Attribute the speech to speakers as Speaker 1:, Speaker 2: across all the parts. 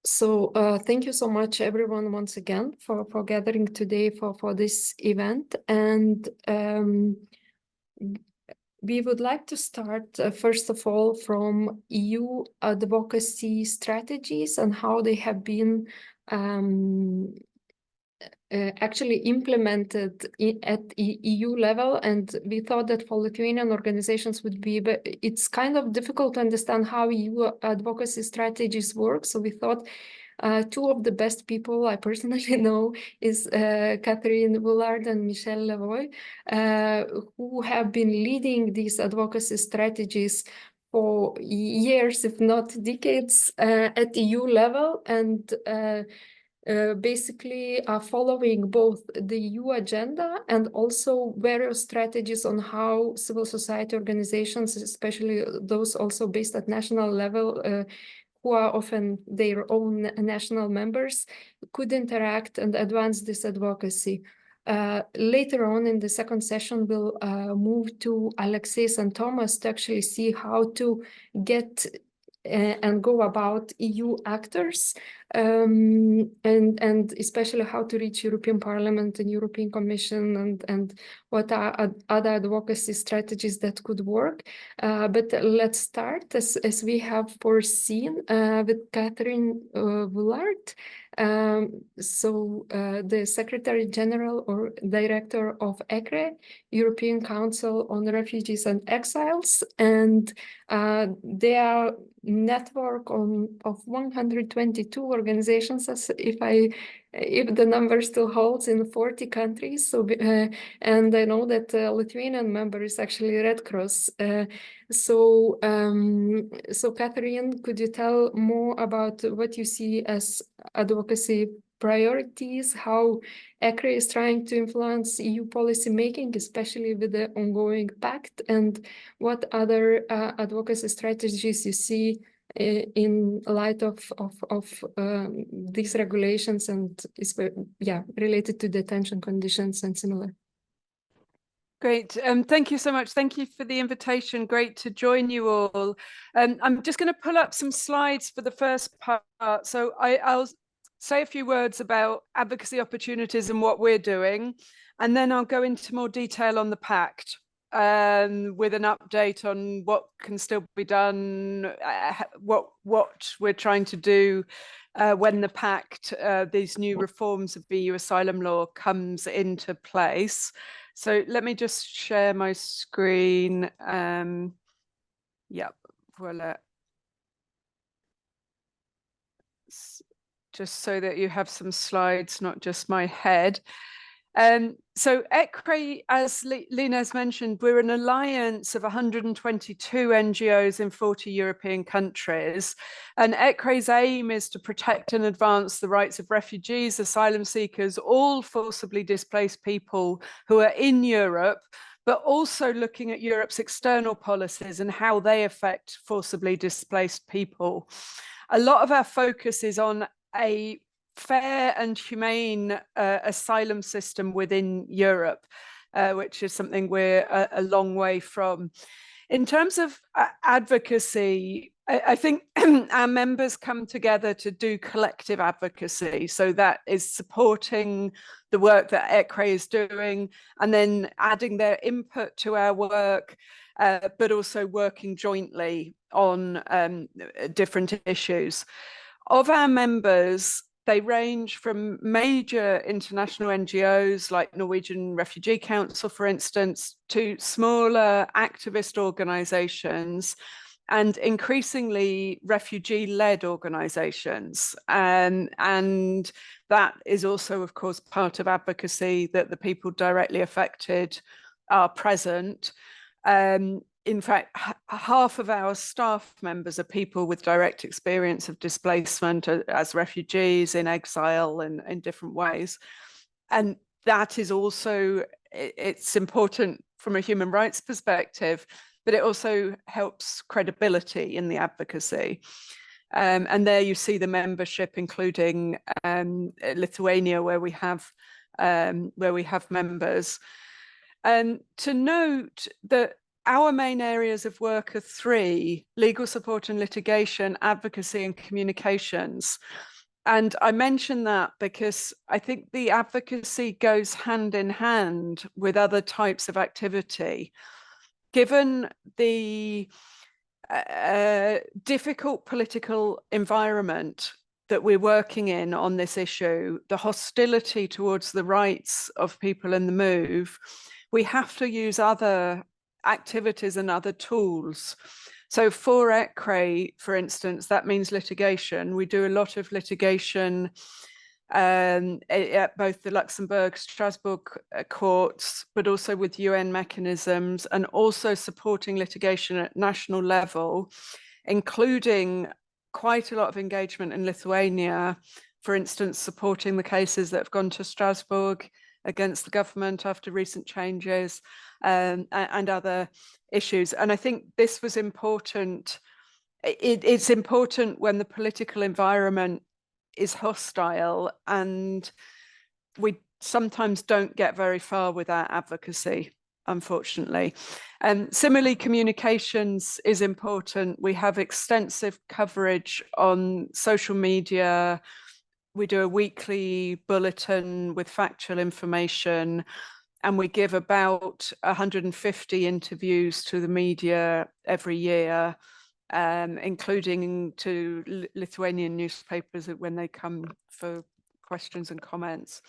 Speaker 1: So thank you so much, everyone, once again for gathering today for this event. And we would like to start, first of all, from EU advocacy strategies and how they have been actually implemented at EU level. And we thought that for Lithuanian organizations would be, but it's kind of difficult to understand how EU advocacy strategies work. So we thought two of the best people I personally know is Catherine Woolard and Michelle Levoy, who have been leading these advocacy strategies for years, if not decades, at EU level, and basically are following both the EU agenda and also various strategies on how civil society organizations, especially those also based at national level, who are often their own national members, could interact and advance this advocacy. Later on in the second session, we'll move to Alexeis and Thomas to actually see how to get and go about EU actors, and especially how to reach European Parliament and European Commission, and what are other advocacy strategies that could work. But let's start, as we have foreseen, with Catherine Woolard. The Secretary General or Director of ECRE, European Council on Refugees and Exiles, and their network of 122 organizations, as if the number still holds, in 40 countries. So and I know that Lithuanian member is actually Red Cross. So Catherine, could you tell more about what you see as advocacy priorities, how ECRE is trying to influence EU policy making, especially with the ongoing pact, and what other advocacy strategies you see in light of these regulations and related to detention conditions and similar?
Speaker 2: Great. Thank you so much. Thank you for the invitation. Great to join you all. I'm just going to pull up some slides for the first part. So I'll say a few words about advocacy opportunities and what we're doing, and then I'll go into more detail on the pact with an update on what can still be done, what we're trying to do when the pact, these new reforms of EU asylum law, comes into place. So let me just share my screen. Yep, voila. Just so that you have some slides, not just my head. So ECRE, as Lina has mentioned, we're an alliance of 122 NGOs in 40 European countries. And ECRE's aim is to protect and advance the rights of refugees, asylum seekers, all forcibly displaced people who are in Europe, but also looking at Europe's external policies and how they affect forcibly displaced people. A lot of our focus is on a fair and humane asylum system within Europe, which is something we're a long way from. In terms of advocacy, I think our members come together to do collective advocacy. So that is supporting the work that ECRE is doing and then adding their input to our work, but also working jointly on different issues. Of our members, they range from major international NGOs like Norwegian Refugee Council, for instance, to smaller activist organizations and increasingly refugee-led organizations. And that is also, of course, part of advocacy, that the people directly affected are present. In fact, half of our staff members are people with direct experience of displacement as refugees, in exile, and in different ways. And that is also, it's important from a human rights perspective, but it also helps credibility in the advocacy. And there you see the membership, including Lithuania, where we have members. And to note that our main areas of work are three: legal support and litigation, advocacy, and communications. And I mention that because I think the advocacy goes hand in hand with other types of activity. Given the difficult political environment that we're working in on this issue, the hostility towards the rights of people in the move, we have to use other activities and other tools. So for ECRE, for instance, that means litigation. We do a lot of litigation at both the Luxembourg, Strasbourg courts, but also with UN mechanisms, and also supporting litigation at national level, including quite a lot of engagement in Lithuania, for instance, supporting the cases that have gone to Strasbourg against the government after recent changes, and other issues. And I think this was important. It's important when the political environment is hostile, and we sometimes don't get very far with our advocacy, unfortunately. Similarly, communications is important. We have extensive coverage on social media. We do a weekly bulletin with factual information, and we give about 150 interviews to the media every year, including to Lithuanian newspapers when they come for questions and comments.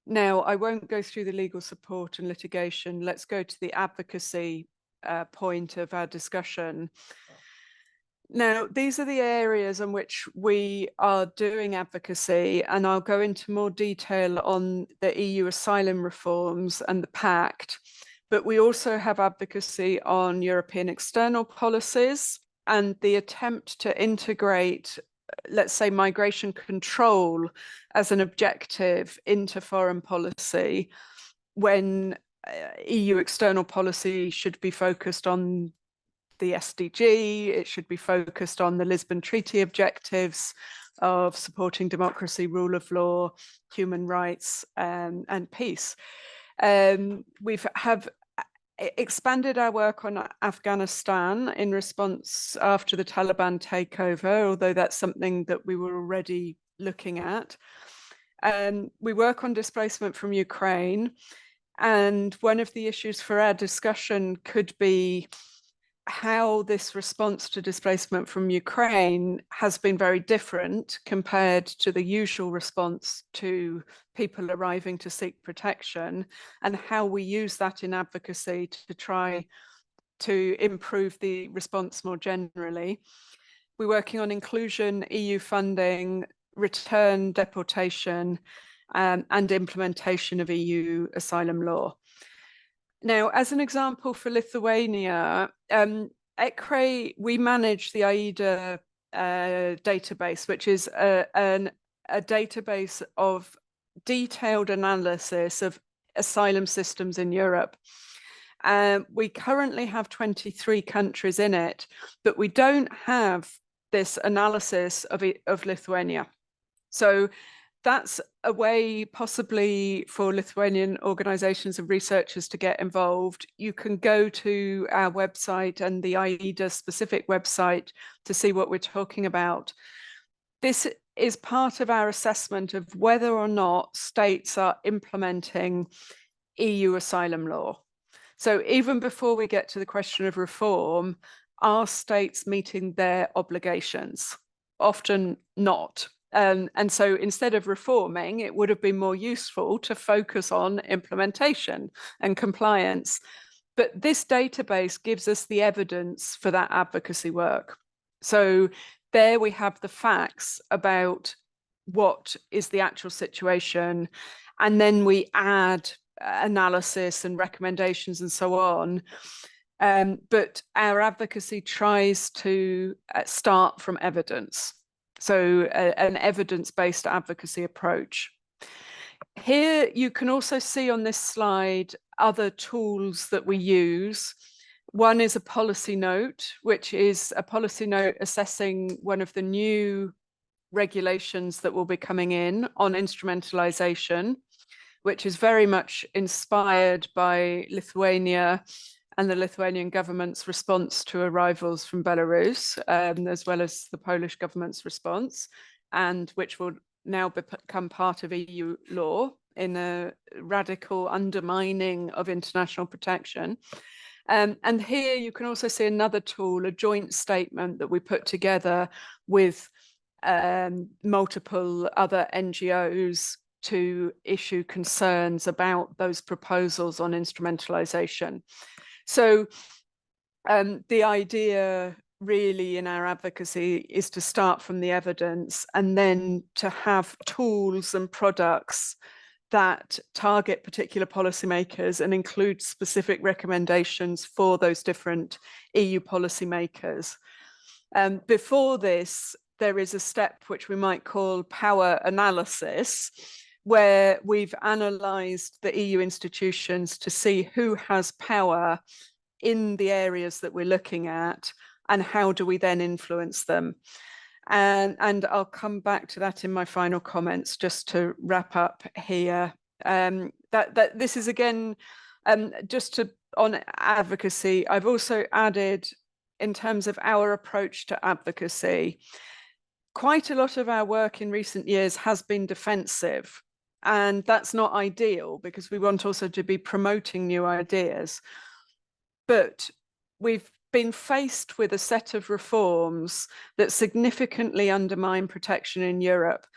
Speaker 2: Now, I won't go through the legal support and litigation. Let's go to the advocacy point of our discussion. Now, these are the areas in which we are doing advocacy, and I'll go into more detail on the EU asylum reforms and the pact. But we also have advocacy on European external policies and the attempt to integrate, let's say, migration control as an objective into foreign policy, when EU external policy should be focused on the SDG, it should be focused on the Lisbon Treaty objectives of supporting democracy, rule of law, human rights, and peace. We've expanded our work on Afghanistan in response after the Taliban takeover, although that's something that we were already looking at. We work on displacement from Ukraine, and one of the issues for our discussion could be how this response to displacement from Ukraine has been very different compared to the usual response to people arriving to seek protection, and how we use that in advocacy to try to improve the response more generally. We're working on inclusion, EU funding, return, deportation, and implementation of EU asylum law. Now, as an example for Lithuania, ECRE, we manage the AIDA database, which is a database of detailed analysis of asylum systems in Europe. We currently have 23 countries in it, but we don't have this analysis of Lithuania. So that's a way possibly for Lithuanian organizations and researchers to get involved. You can go to our website and the AIDA specific website to see what we're talking about. This is part of our assessment of whether or not states are implementing EU asylum law. So even before we get to the question of reform, are states meeting their obligations? Often not. And so instead of reforming, it would have been more useful to focus on implementation and compliance. But this database gives us the evidence for that advocacy work. So there we have the facts about what is the actual situation, and then we add analysis and recommendations and so on. But our advocacy tries to start from evidence. So an evidence-based advocacy approach. Here you can also see on this slide other tools that we use. One is a policy note, which is a policy note assessing one of the new regulations that will be coming in on instrumentalization, which is very much inspired by Lithuania and the Lithuanian government's response to arrivals from Belarus, as well as the Polish government's response, and which will now become part of EU law in a radical undermining of international protection. And here you can also see another tool, a joint statement that we put together with multiple other NGOs to issue concerns about those proposals on instrumentalization. So the idea really in our advocacy is to start from the evidence and then to have tools and products that target particular policymakers and include specific recommendations for those different EU policymakers. Before this, there is a step which we might call power analysis, where we've analysed the EU institutions to see who has power in the areas that we're looking at and how do we then influence them. And I'll come back to that in my final comments just to wrap up here. That this is again, on advocacy, I've also added in terms of our approach to advocacy, quite a lot of our work in recent years has been defensive. And that's not ideal because we want also to be promoting new ideas. But we've been faced with a set of reforms that significantly undermine protection in Europe.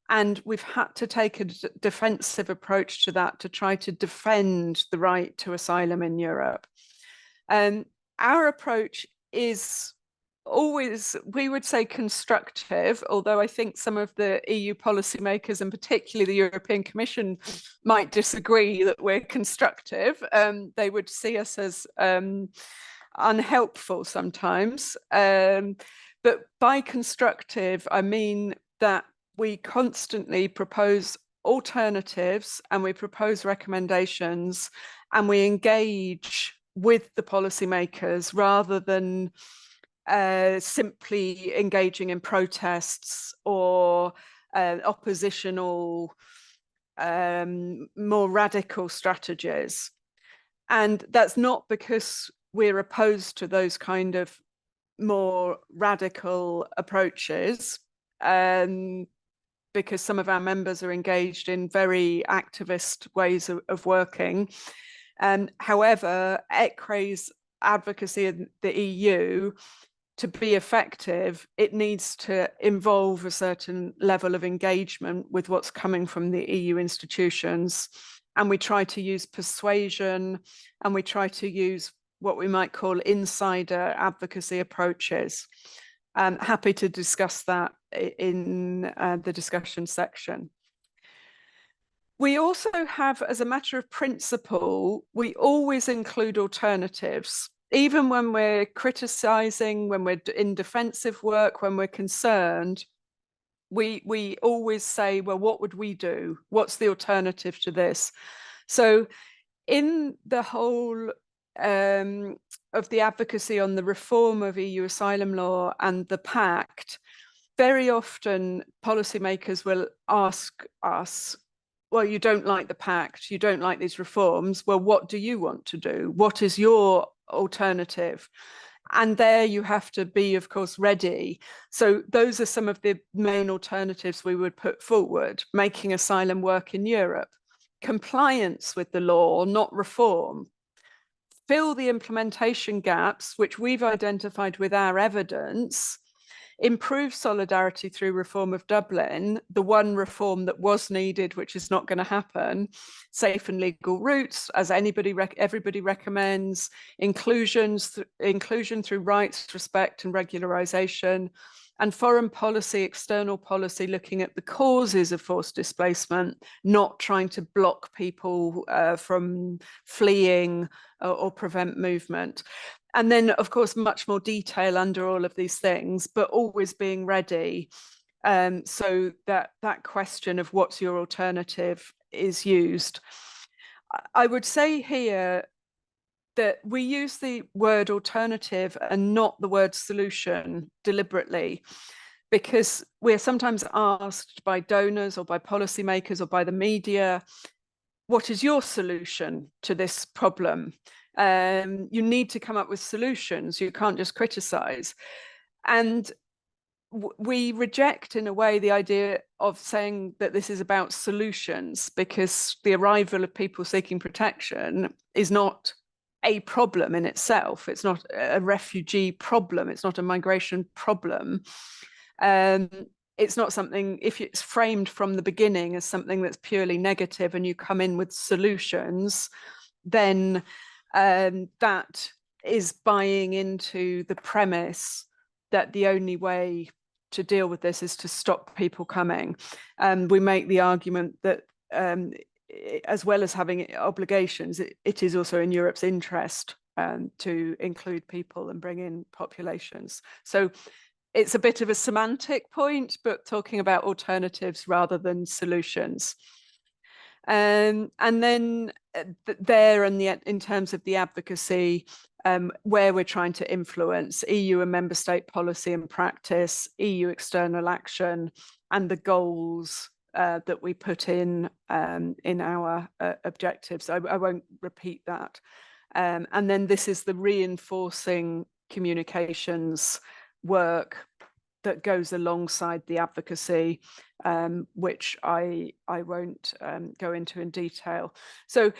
Speaker 2: And we've had to take a defensive approach to that to try to defend the right to asylum in Europe. Our approach is always, we would say, constructive, although I think some of the EU policymakers and particularly the European Commission might disagree that we're constructive. They would see us as unhelpful sometimes. But by constructive, I mean that we constantly propose alternatives and we propose recommendations and we engage with the policymakers rather than simply engaging in protests or oppositional, more radical strategies. And that's not because we're opposed to those kind of more radical approaches, because some of our members are engaged in very activist ways of working. However, ECRE's advocacy in the EU, to be effective, it needs to involve a certain level of engagement with what's coming from the EU institutions. And we try to use persuasion and we try to use what we might call insider advocacy approaches. I'm happy to discuss that in the discussion section. We also have, as a matter of principle, we always include alternatives. Even when we're criticizing, when we're in defensive work, when we're concerned, we always say, well, what would we do? What's the alternative to this? So in the whole of the advocacy on the reform of EU asylum law and the pact, very often policymakers will ask us, well, you don't like the pact, you don't like these reforms, well, what do you want to do? What is your alternative? And there you have to be, of course, ready. So those are some of the main alternatives we would put forward: making asylum work in Europe, compliance with the law, not reform, fill the implementation gaps, which we've identified with our evidence, improve solidarity through reform of Dublin, the one reform that was needed, which is not going to happen, safe and legal routes, as everybody recommends, inclusion through rights, respect and regularization, and foreign policy, external policy, looking at the causes of forced displacement, not trying to block people from fleeing or prevent movement. And then, of course, much more detail under all of these things, but always being ready. So that question of what's your alternative is used. I would say here that we use the word alternative and not the word solution deliberately, because we're sometimes asked by donors or by policymakers or by the media, what is your solution to this problem? You need to come up with solutions. You can't just criticize. And we reject, in a way, the idea of saying that this is about solutions, because the arrival of people seeking protection is not a problem in itself. It's not a refugee problem. It's not a migration problem. It's not something, if it's framed from the beginning as something that's purely negative and you come in with solutions, then that is buying into the premise that the only way to deal with this is to stop people coming. We make the argument that as well as having obligations, it is also in Europe's interest to include people and bring in populations. So it's a bit of a semantic point, but talking about alternatives rather than solutions. And then there, and in terms of the advocacy, where we're trying to influence EU and member state policy and practice, EU external action, and the goals that we put in our objectives. I won't repeat that. And then this is the reinforcing communications work that goes alongside the advocacy, which I won't go into in detail. So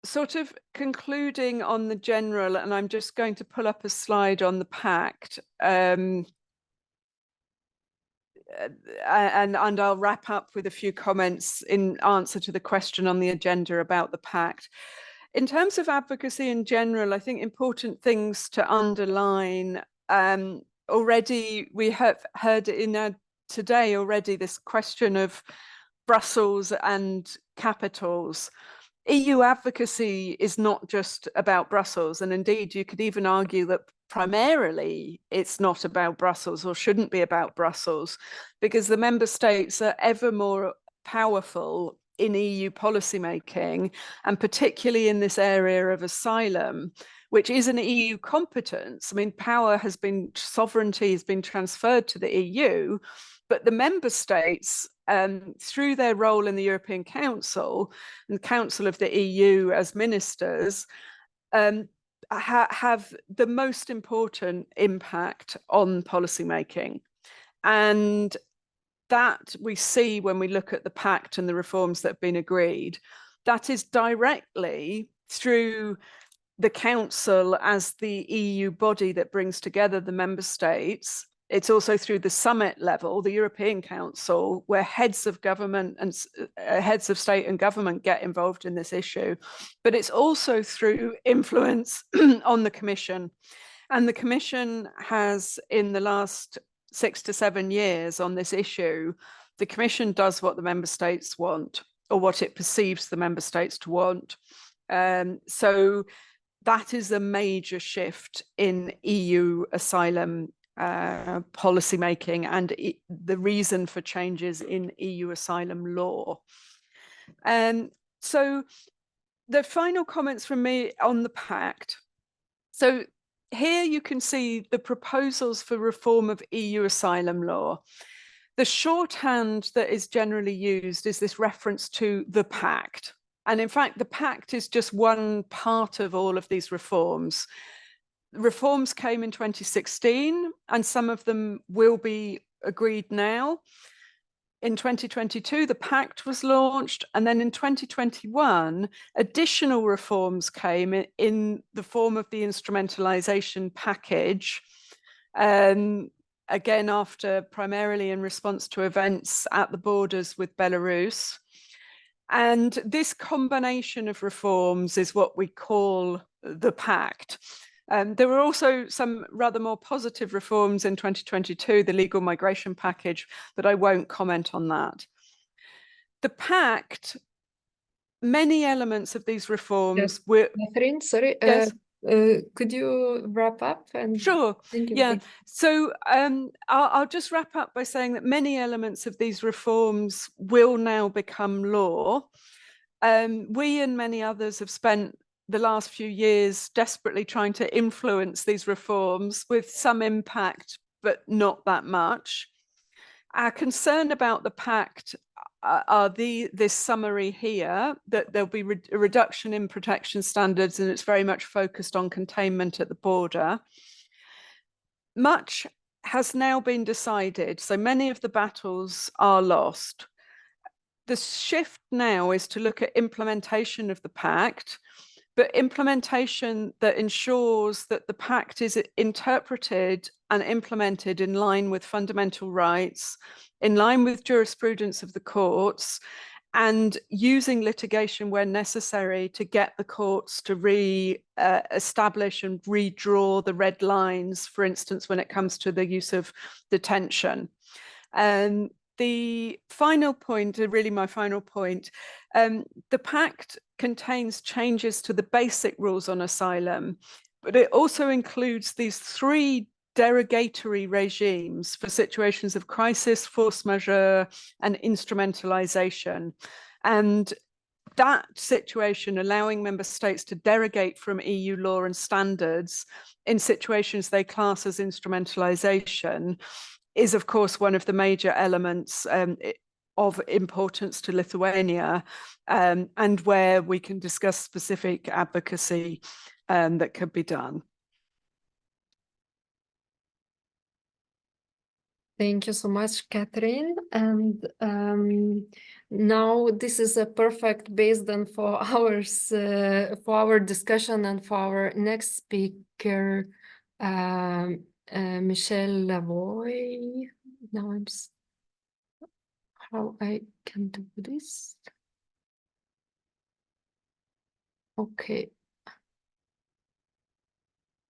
Speaker 2: sort of concluding on the general, and I'm just going to pull up a slide on the pact, and I'll wrap up with a few comments in answer to the question on the agenda about the pact. In terms of advocacy in general, I think important things to underline, already we have heard in today already this question of Brussels and capitals. EU advocacy is not just about Brussels, and indeed you could even argue that primarily it's not about Brussels, or shouldn't be about Brussels, because the member states are ever more powerful in EU policymaking, and particularly in this area of asylum, which is an EU competence. I mean, sovereignty has been transferred to the EU, but the member states, through their role in the European Council and Council of the EU as ministers, have the most important impact on policymaking. And that we see when we look at the pact and the reforms that have been agreed. That is directly through the Council as the EU body that brings together the member states. It's also through the summit level, the European Council, where heads of government and heads of state and government get involved in this issue. But it's also through influence on the Commission. And the Commission has, in the last 6 to 7 years on this issue, the Commission does what the member states want, or what it perceives the member states to want. So that is a major shift in EU asylum policy making, and the reason for changes in EU asylum law. So the final comments from me on the pact. So here you can see the proposals for reform of EU asylum law. The shorthand that is generally used is this reference to the pact. And in fact, the pact is just one part of all of these reforms. Reforms came in 2016, and some of them will be agreed now. In 2022, the pact was launched, and then in 2021, additional reforms came in the form of the instrumentalization package, again, after primarily in response to events at the borders with Belarus. And this combination of reforms is what we call the pact. There were also some rather more positive reforms in 2022, the legal migration package, but I won't comment on that. The pact, many elements of these reforms were...
Speaker 1: Catherine, sorry,
Speaker 2: yes?
Speaker 1: Could you wrap up? And
Speaker 2: sure, yeah.
Speaker 1: you.
Speaker 2: So I'll just wrap up by saying that many elements of these reforms will now become law. We and many others have spent the last few years desperately trying to influence these reforms with some impact, but not that much. Our concern about the pact are this summary here, that there'll be a reduction in protection standards, and it's very much focused on containment at the border. Much has now been decided, so many of the battles are lost. The shift now is to look at implementation of the pact, but implementation that ensures that the pact is interpreted and implemented in line with fundamental rights, in line with jurisprudence of the courts, and using litigation where necessary to get the courts to establish and redraw the red lines, for instance, when it comes to the use of detention. And the final point, really my final point, the pact contains changes to the basic rules on asylum, but it also includes these 3 derogatory regimes for situations of crisis, force majeure, and instrumentalization. And that situation, allowing member states to derogate from EU law and standards in situations they class as instrumentalization, is of course one of the major elements of importance to Lithuania, and where we can discuss specific advocacy that could be done.
Speaker 1: Thank you so much, Catherine. And now this is a perfect base then for our discussion and for our next speaker, Michelle Lavoie. Now how I can do this. Okay,